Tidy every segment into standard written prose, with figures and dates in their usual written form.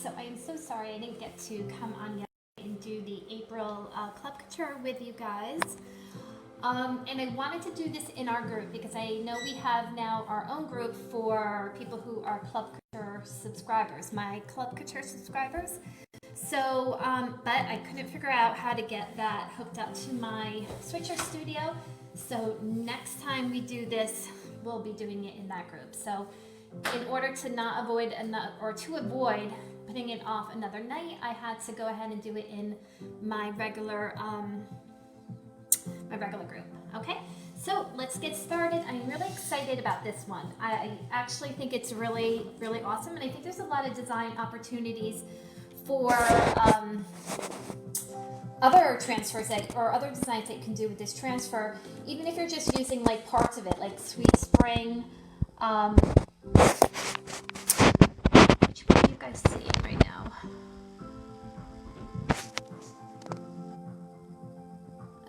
so I am so sorry I didn't get to come on yet and do the April Club Couture with you guys. And I wanted to do this in our group because I know we have now our own group for people who are Club Couture subscribers, my Club Couture subscribers. So, but I couldn't figure out how to get that hooked up to my Switcher Studio. So next time we do this, we'll be doing it in that group. So in order to not avoid to avoid putting it off another night, I had to go ahead and do it in my regular group. Okay, so let's get started. I'm really excited about this one. I actually think it's really, really awesome, and I think there's a lot of design opportunities for other transfers or other designs that you can do with this transfer, even if you're just using like parts of it, like Sweet Spring. Which one are you guys seeing right now?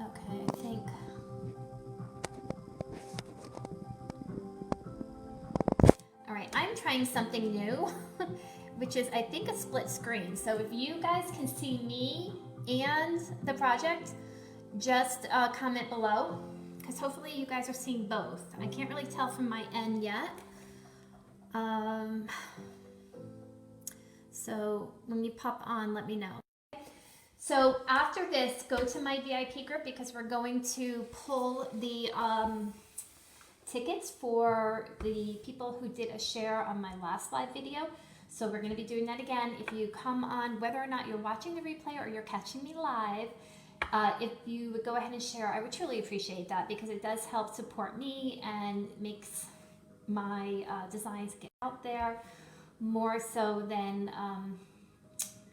Okay, I think. All right, I'm trying something new, which is I think a split screen. So if you guys can see me and the project, just comment below, because hopefully you guys are seeing both. I can't really tell from my end yet. So when you pop on, let me know. So after this, go to my VIP group because we're going to pull the tickets for the people who did a share on my last live video. So we're going to be doing that again. If you come on, whether or not you're watching the replay or you're catching me live, if you would go ahead and share, I would truly appreciate that because it does help support me and makes my designs get out there more so than,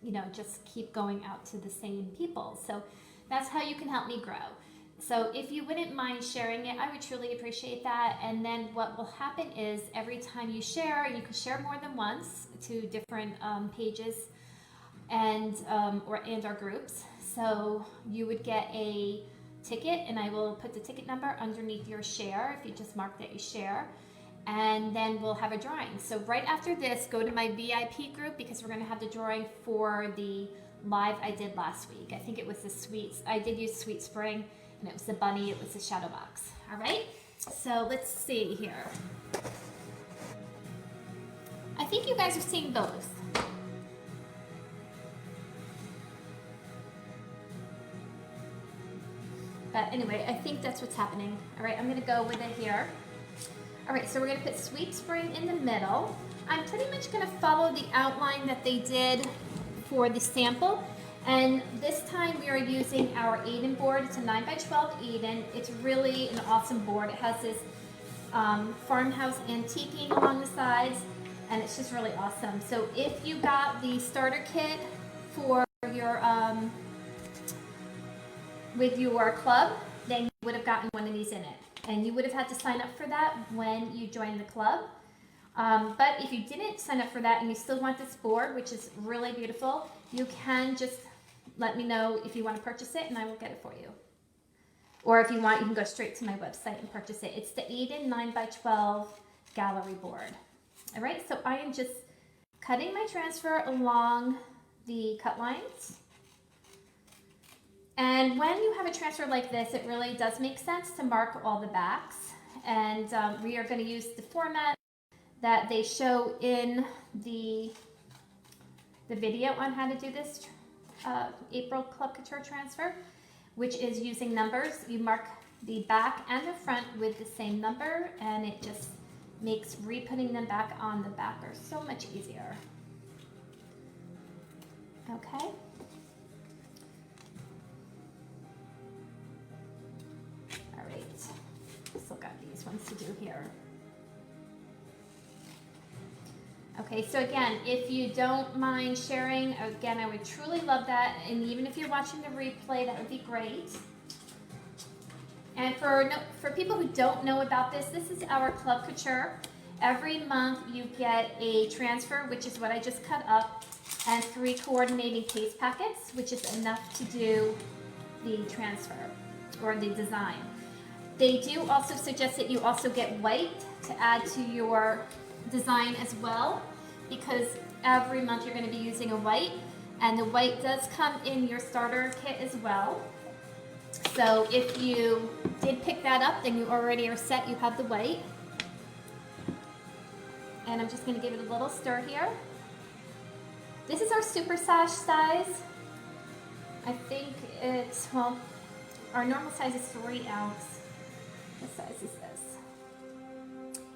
you know, just keep going out to the same people. So that's how you can help me grow. So if you wouldn't mind sharing it, I would truly appreciate that. And then what will happen is every time you share, you can share more than once to different pages and our groups. So you would get a ticket, and I will put the ticket number underneath your share if you just mark that you share. And then we'll have a drawing. So right after this, go to my VIP group because we're going to have the drawing for the live I did last week. I think it was I did use Sweet Spring, and it was the bunny, it was the shadow box. All right, so let's see here. I think you guys are seeing both. But anyway, I think that's what's happening. All right, I'm gonna go with it here. All right, so we're gonna put Sweet Spring in the middle. I'm pretty much gonna follow the outline that they did for the sample. And this time we are using our Aiden board. It's a 9x12 Aiden. It's really an awesome board. It has this farmhouse antiquing along the sides, and it's just really awesome. So if you got the starter kit for your with your club, then you would have gotten one of these in it. And you would have had to sign up for that when you joined the club. But if you didn't sign up for that and you still want this board, which is really beautiful, you can just let me know if you want to purchase it and I will get it for you. Or if you want, you can go straight to my website and purchase it. It's the Aiden 9x12 gallery board. All right, so I am just cutting my transfer along the cut lines. And when you have a transfer like this, it really does make sense to mark all the backs. And we are going to use the format that they show in the video on how to do this April Club Couture transfer, which is using numbers. You mark the back and the front with the same number, and it just makes re-putting them back on the backer so much easier. Okay. All right. Still got these ones to do here. Okay, so again, if you don't mind sharing, again, I would truly love that. And even if you're watching the replay, that would be great. And for people who don't know about this, this is our Club Couture. Every month you get a transfer, which is what I just cut up, and 3 coordinating paste packets, which is enough to do the transfer or the design. They do also suggest that you also get white to add to your design as well. because every month you're going to be using a white, and the white does come in your starter kit as well. So if you did pick that up, then you already are set. You have the white. And I'm just going to give it a little stir here. This is our super sash size. I think it's, well, our normal size is 3 ounce. What size is this?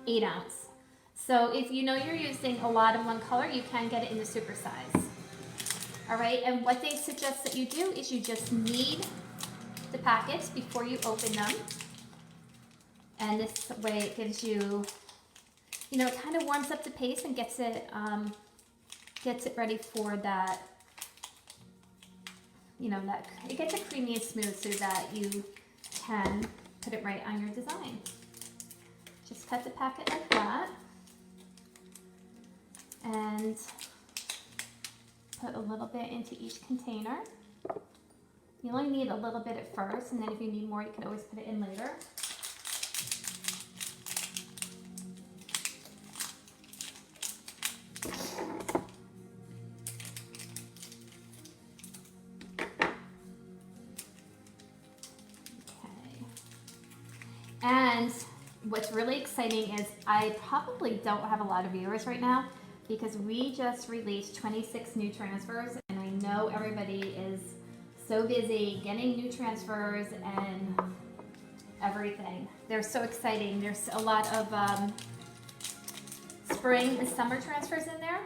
8 ounce. So if you know you're using a lot of one color, you can get it in the super size. All right, and what they suggest that you do is you just knead the packets before you open them. And this way it gives you, you know, it kind of warms up the paste and gets it ready for that, you know, that it gets it creamy and smooth so that you can put it right on your design. Just cut the packet like that and put a little bit into each container. You only need a little bit at first, and then if you need more, you can always put it in later. And what's really exciting is I probably don't have a lot of viewers right now because we just released 26 new transfers, and I know everybody is so busy getting new transfers and everything. They're so exciting. There's a lot of spring and summer transfers in there.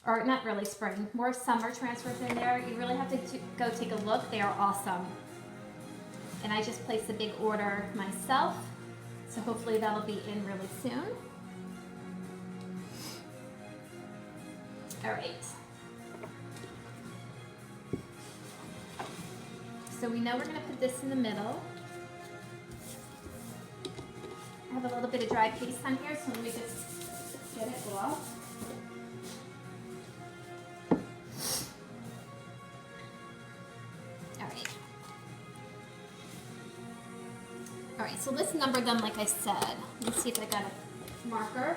Or not really spring, more summer transfers in there. You really have to go take a look. They are awesome. And I just placed a big order myself, so hopefully that'll be in really soon. All right. So we know we're gonna put this in the middle. I have a little bit of dry paste on here, so let me just get it off. All right, so let's number them like I said. Let's see if I got a marker.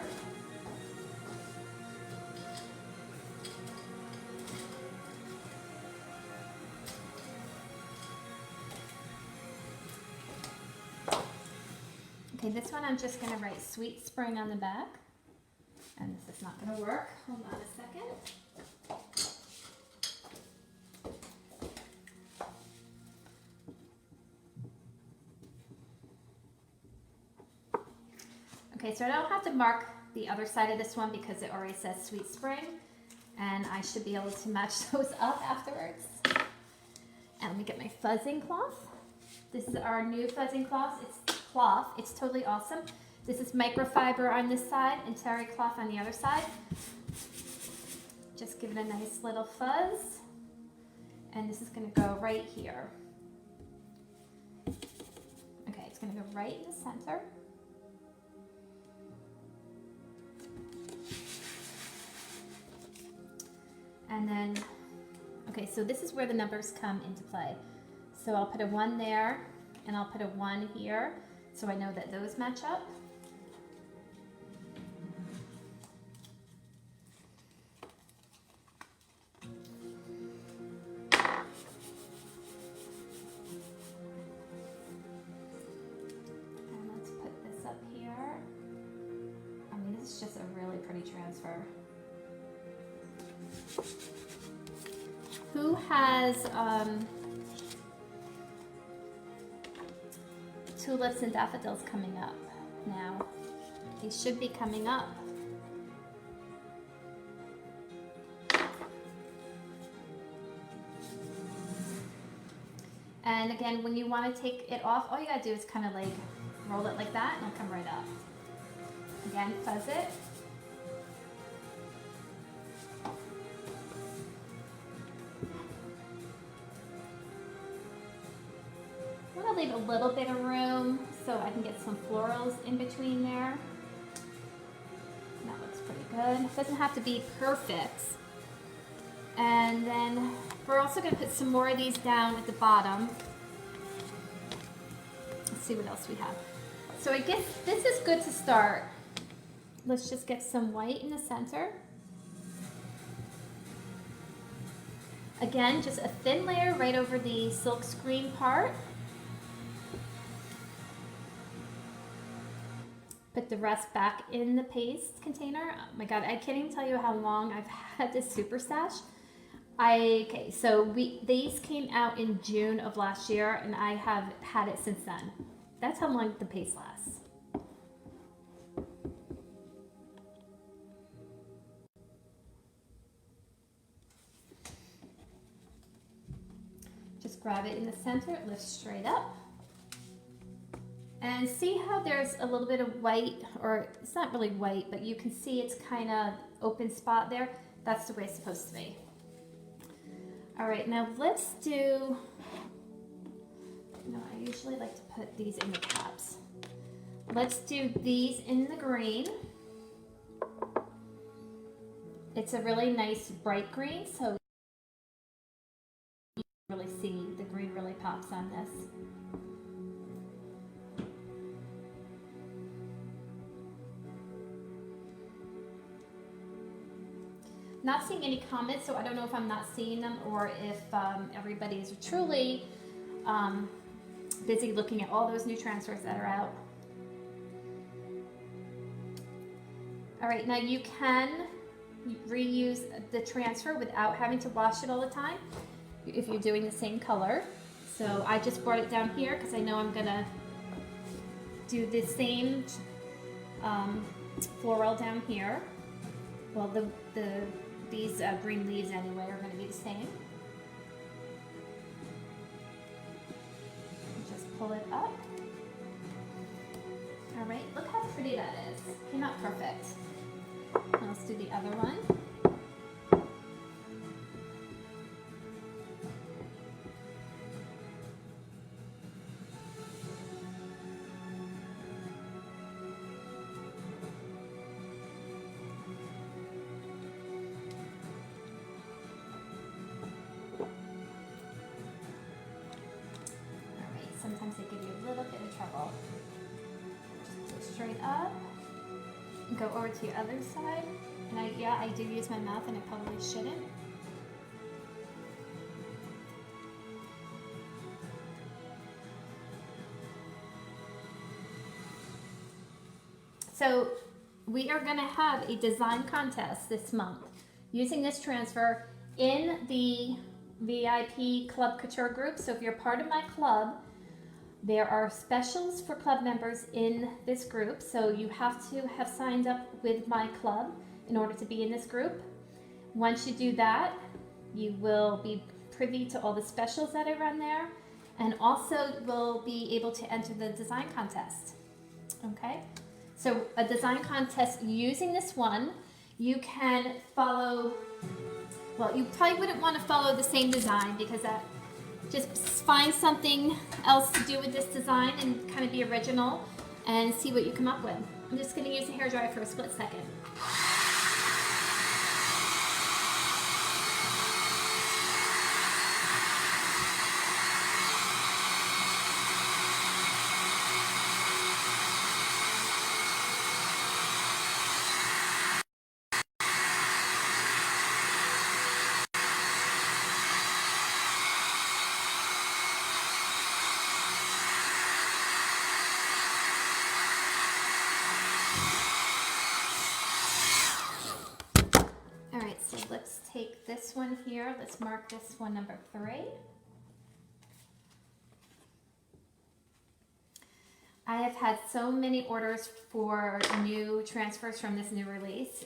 Okay, this one I'm just gonna write Sweet Spring on the back. And this is not gonna work. Hold on a second. Okay, so I don't have to mark the other side of this one because it already says Sweet Spring, and I should be able to match those up afterwards. And let me get my fuzzing cloth. This is our new fuzzing cloth. It's totally awesome. This is microfiber on this side and terry cloth on the other side. Just give it a nice little fuzz. And this is gonna go right here. Okay, it's gonna go right in the center. And then, okay, so this is where the numbers come into play. So I'll put a 1 there, and I'll put a 1 here, so I know that those match up. And let's put this up here. I mean, this is just a really pretty transfer. Who has tulips and daffodils coming up now? They should be coming up. And again, when you want to take it off, all you gotta do is kind of like roll it like that and it'll come right up. Again, fuzz it. Leave a little bit of room so I can get some florals in between there. That looks pretty good. It doesn't have to be perfect. And then we're also going to put some more of these down at the bottom. Let's see what else we have. So I guess this is good to start. let's just get some white in the center. Again, just a thin layer right over the silk screen part. Put the rest back in the paste container. Oh my God, I can't even tell you how long I've had this super stash. Okay, so these came out in June of last year and I have had it since then. That's how long the paste lasts. Just grab it in the center, it lifts straight up. And see how there's a little bit of white, or it's not really white, but you can see it's kind of open spot there. That's the way it's supposed to be. All right, now let's do, I usually like to put these in the caps. Let's do these in the green. It's a really nice bright green, so you can really see the green really pops on this. Not seeing any comments, so I don't know if I'm not seeing them or if everybody is truly busy looking at all those new transfers that are out. All right, now you can reuse the transfer without having to wash it all the time if you're doing the same color. So I just brought it down here because I know I'm gonna do the same floral down here. Well, these green leaves anyway are going to be the same. Just pull it up. All right, look how pretty that is. Came out perfect. Now let's do the other one. Sometimes they give you a little bit of trouble. Just go straight up, go over to the other side. And I do use my mouth and I probably shouldn't. So we are gonna have a design contest this month using this transfer in the VIP Club Couture group. So if you're part of my club, there are specials for club members in this group, so you have to have signed up with my club in order to be in this group. Once you do that, you will be privy to all the specials that I run there, and also will be able to enter the design contest. Okay, so a design contest using this one, you can follow, well, you probably wouldn't want to follow the same design because that, just find something else to do with this design and kind of be original and see what you come up with. I'm just going to use the hairdryer for a split second. So let's take this one here. Let's mark this one number 3. I have had so many orders for new transfers from this new release.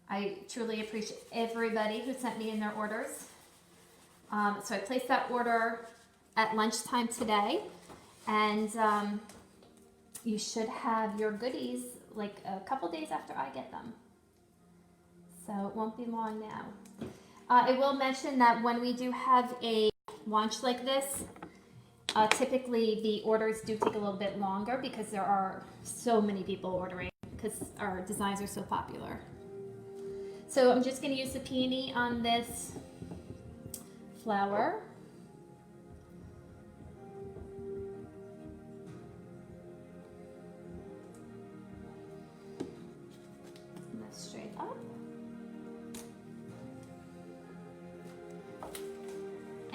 I truly appreciate everybody who sent me in their orders. So I placed that order at lunchtime today, and you should have your goodies like a couple days after I get them. So it won't be long now. I will mention that when we do have a launch like this, typically the orders do take a little bit longer because there are so many people ordering because our designs are so popular. So I'm just going to use the peony on this flower.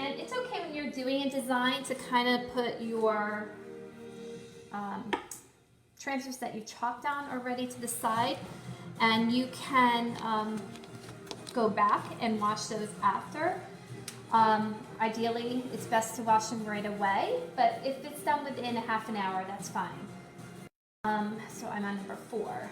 And it's okay when you're doing a design to kind of put your transfers that you chalked on already to the side, and you can go back and wash those after. Ideally, it's best to wash them right away, but if it's done within a half an hour, that's fine. So I'm on number 4.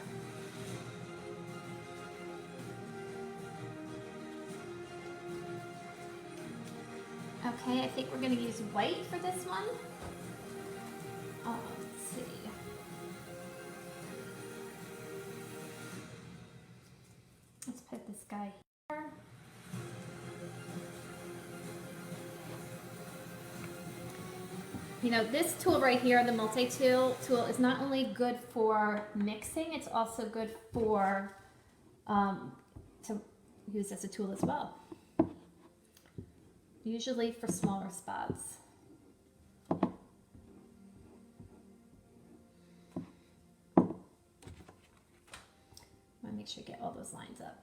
Okay, I think we're going to use white for this one. Let's see. Let's put this guy here. You know, this tool right here, the multi-tool tool, is not only good for mixing, it's also good for to use as a tool as well. Usually for smaller spots. I want to make sure you get all those lines up.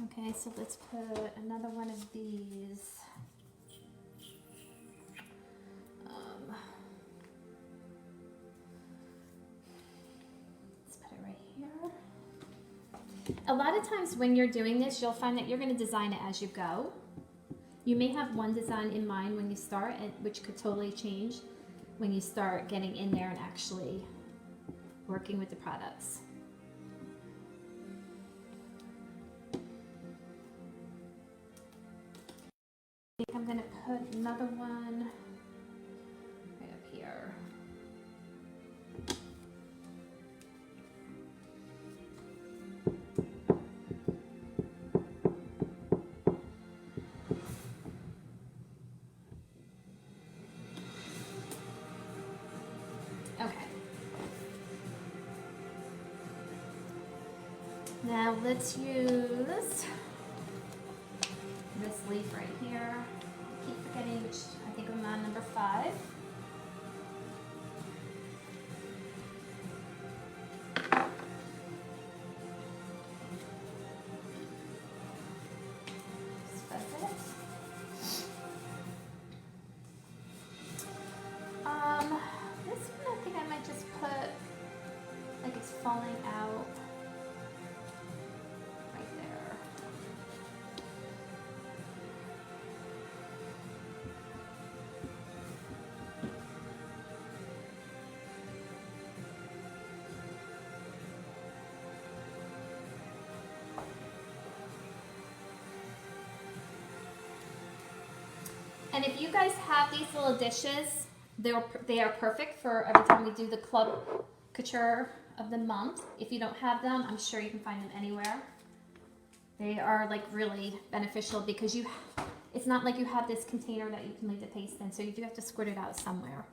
Okay, so let's put another one of these. Let's put it right here. A lot of times when you're doing this, you'll find that you're going to design it as you go. You may have one design in mind when you start, which could totally change when you start getting in there and actually working with the products. I think I'm going to put another one right up here. Okay. Now let's use this leaf right here. I keep forgetting which, I think I'm on number 5. That's it. This one I think I might just put like it's falling out right there. And if you guys have these little dishes, they are perfect for every time we do the Club Couture of the month. If you don't have them, I'm sure you can find them anywhere. They are like really beneficial because it's not like you have this container that you can leave the paste in, so you do have to squirt it out somewhere.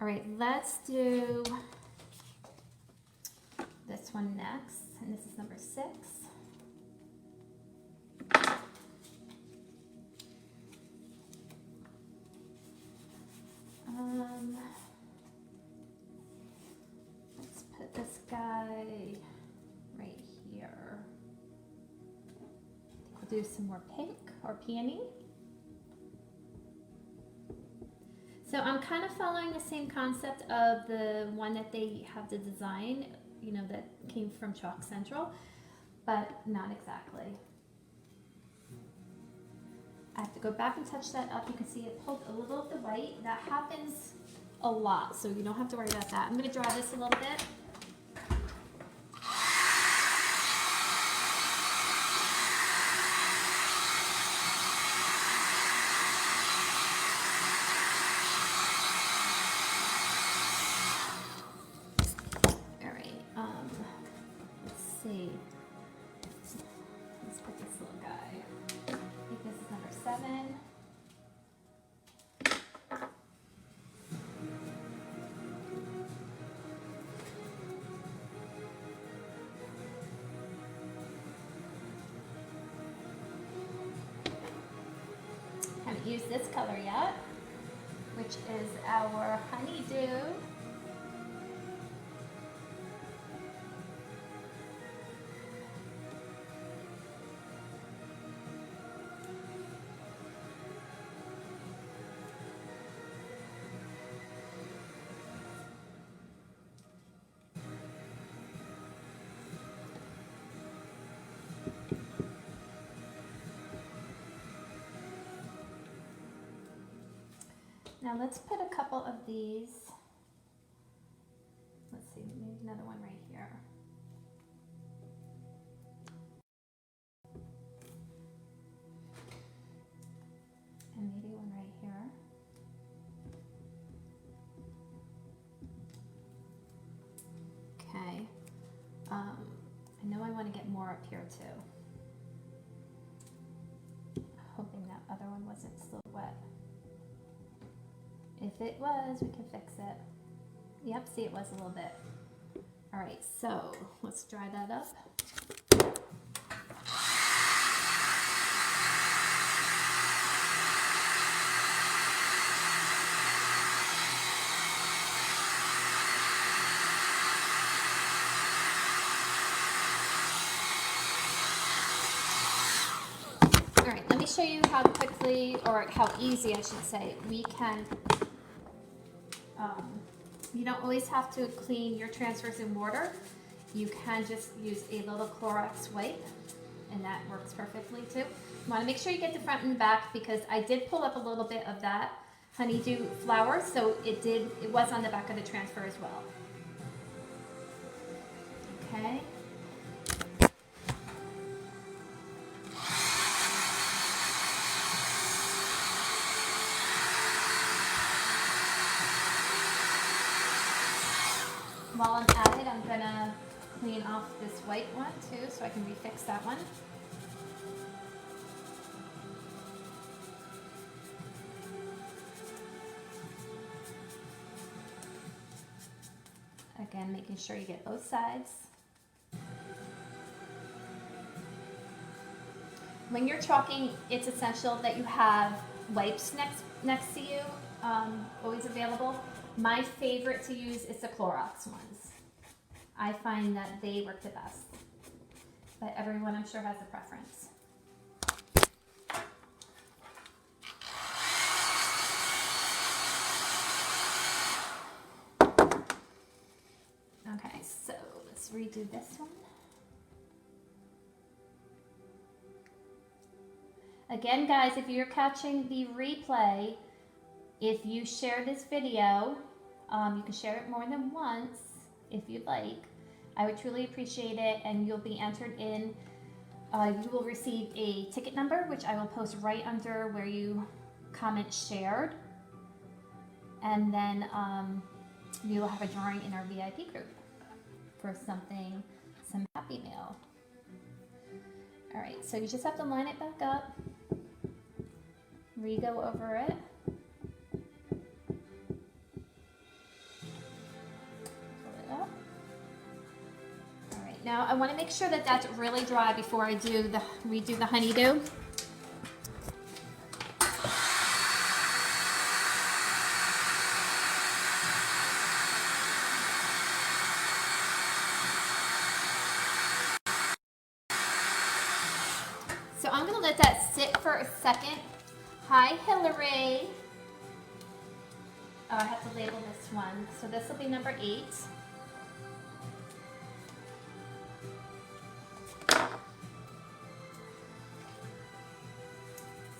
All right, let's do this one next, and this is number 6. Let's put this guy right here. I think we'll do some more pink or peony. So I'm kind of following the same concept of the one that they have the design, you know, that came from Chalk Central, but not exactly. I have to go back and touch that up. You can see it pulled a little of the white. That happens a lot, so you don't have to worry about that. I'm going to dry this a little bit. All right, let's see. Let's put this little guy. I think this is number 7. Haven't used this color yet, which is our honeydew. Now let's put a couple of these. Let's see, maybe another one right here. And maybe one right here. Okay. I know I want to get more up here too. Hoping that other one wasn't still wet. If it was, we can fix it. Yep, see, it was a little bit. All right, so let's dry that up. All right, let me show you how quickly, or how easy I should say, we can, you don't always have to clean your transfers in water. You can just use a little Clorox wipe, and that works perfectly too. You want to make sure you get the front and back, because I did pull up a little bit of that honeydew flour, so it was on the back of the transfer as well. Okay. While I'm at it, I'm gonna clean off this white one too, so I can refix that one. Again, making sure you get both sides. When you're chalking, it's essential that you have wipes next to you, always available. My favorite to use is the Clorox ones. I find that they work the best, but everyone I'm sure has a preference. Okay, so let's redo this one. Again, guys, if you're catching the replay, if you share this video, you can share it more than once if you'd like. I would truly appreciate it, and you'll be entered in. You will receive a ticket number, which I will post right under where you comment shared. And then you will have a drawing in our VIP group for some Happy Meal. All right, so you just have to line it back up, re-go over it. Now I want to make sure that that's really dry before I redo the honeydew. So I'm going to let that sit for a second. Hi, Hillary. Oh, I have to label this one. So this will be number 8.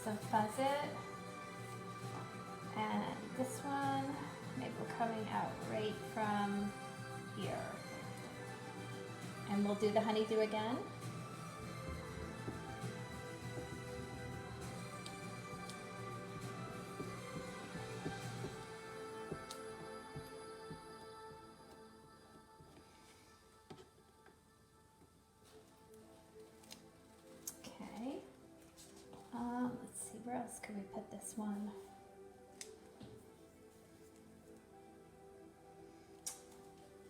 So fuzz it, and this one, maybe we're coming out right from here. And we'll do the honeydew again. Let's see, where else could we put this one?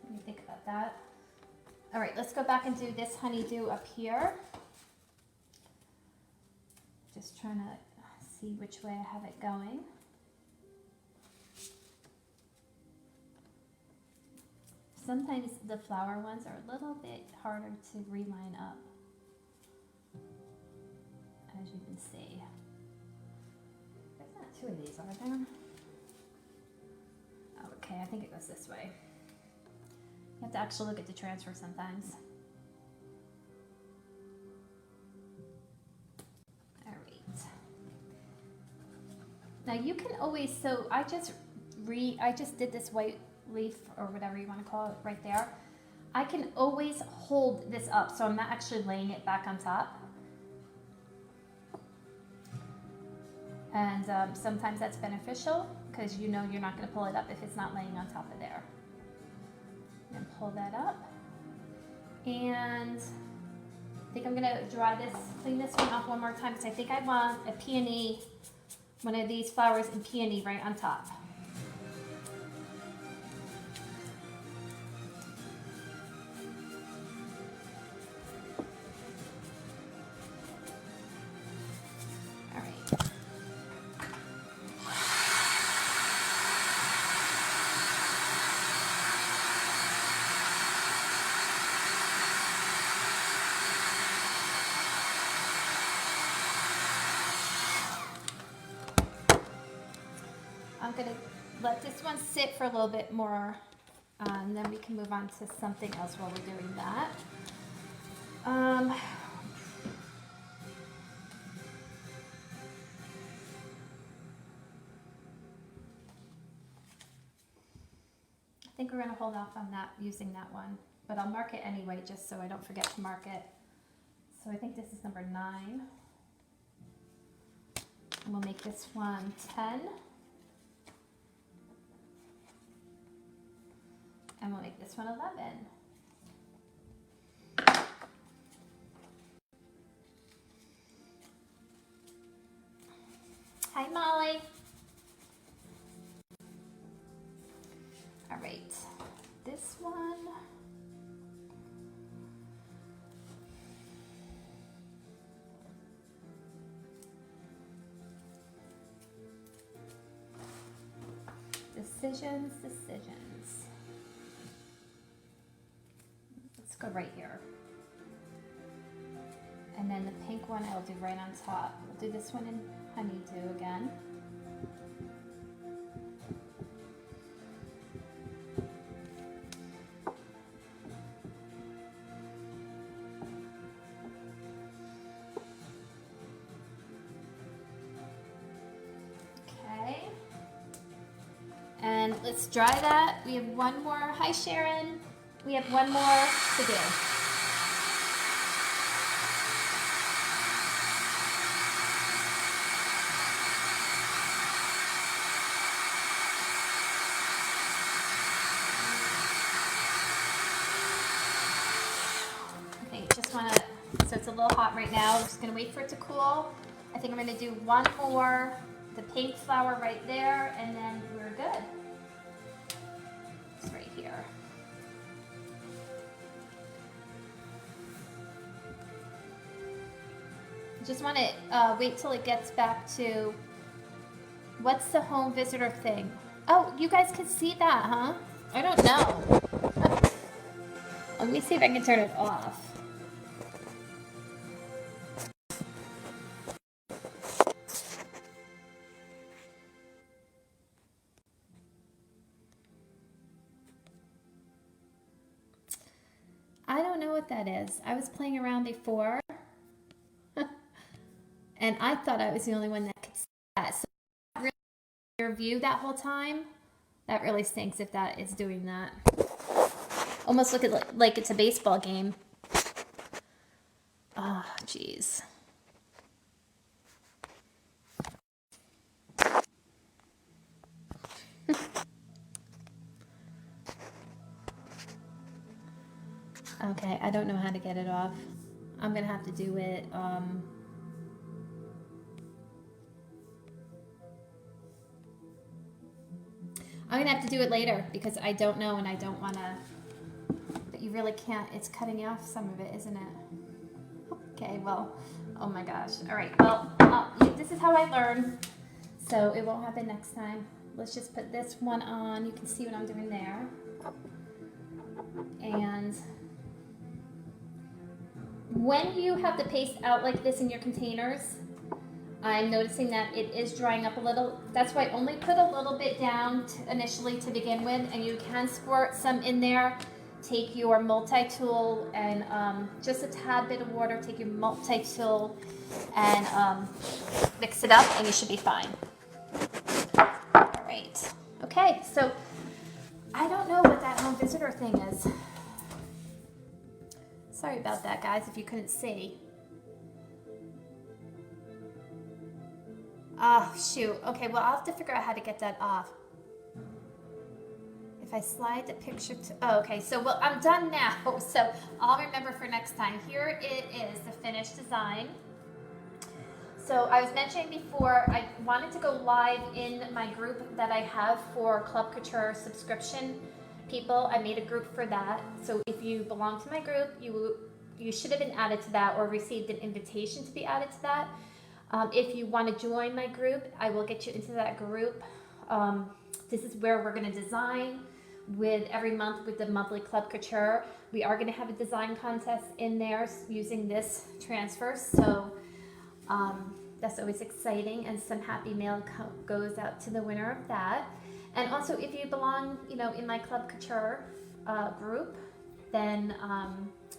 Let me think about that. All right, let's go back and do this honeydew up here. Just trying to see which way I have it going. Sometimes the flower ones are a little bit harder to reline up, as you can see. There's not 2 of these, are there? Oh, okay, I think it goes this way. You have to actually look at the transfer sometimes. All right. Now you can always, so I just did this white leaf or whatever you want to call it right there. I can always hold this up so I'm not actually laying it back on top. And sometimes that's beneficial because you know you're not going to pull it up if it's not laying on top of there. And pull that up. And I think I'm going to clean this one off one more time because I think I want a peony, one of these flowers in peony right on top. I'm going to let this one sit for a little bit more, and then we can move on to something else while we're doing that. I think we're going to hold off on that, using that one, but I'll mark it anyway just so I don't forget to mark it. So I think this is number 9. And we'll make this one 10. And we'll make this one 11. Hi, Molly. All right, this one. Decisions. Let's go right here. And then the pink one I'll do right on top. We'll do this one in honeydew again. Okay. And let's dry that. We have one more. Hi, Sharon. We have one more to do. Okay, just want to, so it's a little hot right now. I'm just going to wait for it to cool. I think I'm going to do one more, the pink flower right there, and then we're good. It's right here. Just want to wait till it gets back to, what's the home visitor thing? Oh, you guys can see that, huh? I don't know. Let me see if I can turn it off. I don't know what that is. I was playing around before. And I thought I was the only one that could see that. So really your view that whole time, that really stinks if that is doing that. Almost look at like it's a baseball game. Oh, jeez. Okay, I don't know how to get it off. I'm gonna have to do it. I'm gonna have to do it later because I don't know and I don't wanna, but you really can't, it's cutting off some of it, isn't it? Okay, well, oh my gosh. All right, well, this is how I learn, so it won't happen next time. Let's just put this one on. You can see what I'm doing there. And when you have the paste out like this in your containers, I'm noticing that it is drying up a little. That's why I only put a little bit down initially to begin with, and you can squirt some in there. Take your multi-tool and just a tad bit of water, take your multi-tool and mix it up and you should be fine. right. Okay, so I don't know what that home visitor thing is. Sorry about that, guys, if you couldn't see. Oh, shoot. Okay, well, I'll have to figure out how to get that off. If I slide the picture to, oh, okay, so well, I'm done now, so I'll remember for next time. Here it is, the finished design. So I was mentioning before, I wanted to go live in my group that I have for Club Couture Subscription people. I made a group for that. So if you belong to my group, you should have been added to that or received an invitation to be added to that. If you want to join my group, I will get you into that group. This is where we're going to design with every month with the monthly Club Couture. We are going to have a design contest in there using this transfer. So that's always exciting, and some happy mail goes out to the winner of that. And also, if you belong, in my Club Couture group, then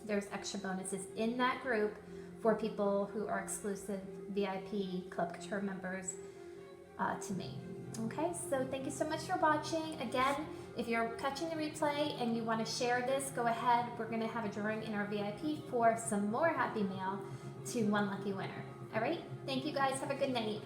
there's extra bonuses in that group for people who are exclusive VIP Club Couture members to me. Okay, so thank you so much for watching. Again, if you're catching the replay and you want to share this, go ahead. We're going to have a drawing in our VIP for some more happy mail to one lucky winner. All right, thank you guys. Have a good night.